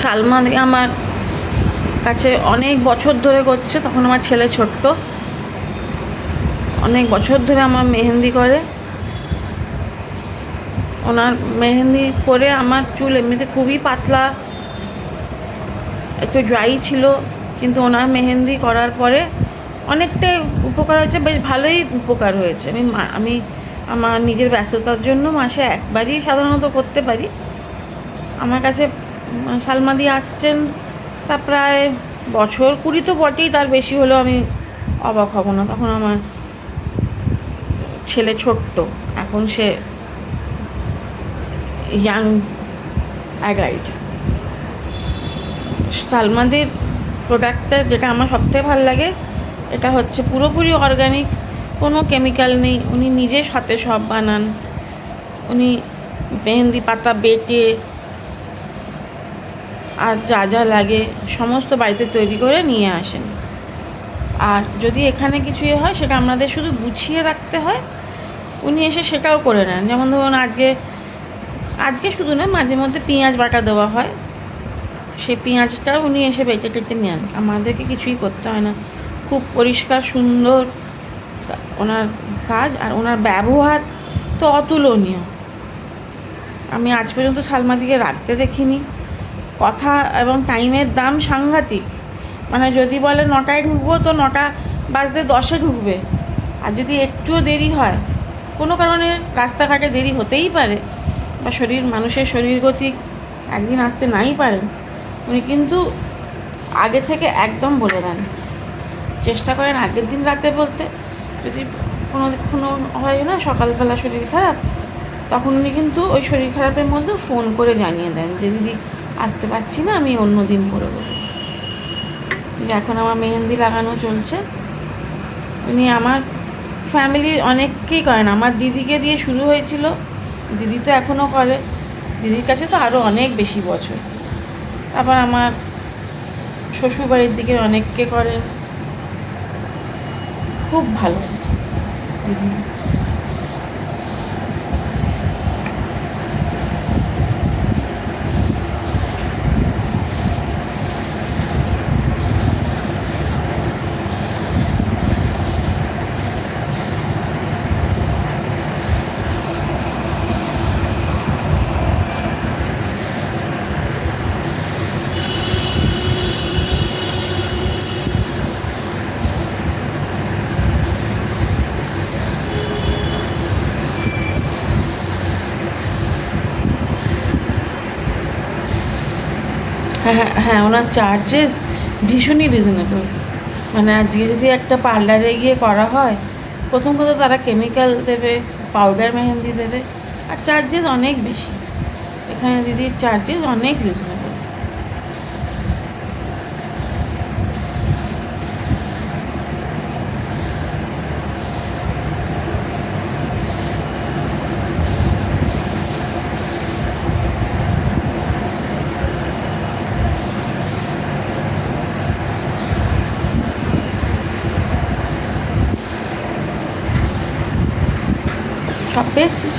সালমা দি আমার কাছে অনেক বছর ধরে করছে, তখন আমার ছেলে ছোট্ট। অনেক বছর ধরে আমার মেহেন্দি করে। ওনার মেহেন্দি করে আমার চুল এমনিতে খুবই পাতলা, একটু ড্রাই ছিল, কিন্তু ওনার মেহেন্দি করার পরে অনেকটাই উপকার হয়েছে, বেশ ভালোই উপকার হয়েছে। আমি আমার নিজের ব্যস্ততার জন্য মাসে একবারই সাধারণত করতে পারি। আমার কাছে সালমাদি আসছেন তা প্রায় বছর 20 তো বটেই, তার বেশি হলেও আমি অবাক হব না। তখন আমার ছেলে ছোট্ট, এখন সে ইয়াং অ্যাডাল্ট। সালমাদির প্রোডাক্টটা যেটা আমার সবথেকে ভালো লাগে, এটা হচ্ছে পুরোপুরি অর্গানিক, কোনো কেমিক্যাল নেই। উনি নিজে হাতে সব বানান। উনি মেহেন্দি পাতা বেটে আর যা যা লাগে সমস্ত বাড়িতে তৈরি করে নিয়ে আসেন। আর যদি এখানে কিছু হয়, সেটা আমাদের শুধু গুছিয়ে রাখতে হয়, উনি এসে সেটাও করে নেন। যেমন ধরুন আজকে শুধু না, মাঝে মধ্যে পেঁয়াজ বাটা দেওয়া হয়, সেই পেঁয়াজটা উনি এসে বেটে টেটে নেন, আমাদেরকে কিছুই করতে হয় না। খুব পরিষ্কার সুন্দর ওনার কাজ, আর ওনার ব্যবহার তো অতুলনীয়। আমি আজ পর্যন্ত সালমাদিকে রাখতে দেখিনি। কথা এবং টাইমের দাম সাংঘাতিক। মানে যদি বলে 9টায় ঢুকবো, তো 9টা বাজতে 10-এ ঢুকবে। আর যদি একটুও দেরি হয়, কোনো কারণে রাস্তাঘাটে দেরি হতেই পারে, বা মানুষের শরীর গতি একদিন আসতে নাই পারেন, উনি কিন্তু আগে থেকে একদম বলে দেন। চেষ্টা করেন আগের দিন রাতে বলতে। যদি কোনো হয় না সকালবেলা শরীর খারাপ, তখন উনি কিন্তু ওই শরীর খারাপের মধ্যে ফোন করে জানিয়ে দেন যে দিদি আসতে পারছি না, আমি অন্য দিন করে দেবো। এখন আমার মেহেন্দি লাগানো চলছে। উনি আমার ফ্যামিলির অনেককেই করেন। আমার দিদিকে দিয়ে শুরু হয়েছিল, দিদি তো এখনও করে, দিদির কাছে তো আরও অনেক বেশি বছর। তারপর আমার শ্বশুরবাড়ির দিকে অনেককে করেন। খুব ভালো দিদি। হ্যাঁ, ওনার চার্জেস ভীষণই রিজনেবল। মানে আজকে যদি একটা পার্লারে গিয়ে করা হয়, প্রথম কথা তারা কেমিক্যাল দেবে, পাউডার মেহেন্দি দেবে, আর চার্জেস অনেক বেশি। এখানে দিদির চার্জেস অনেক রিজনেবল। সব পেয়েছিস?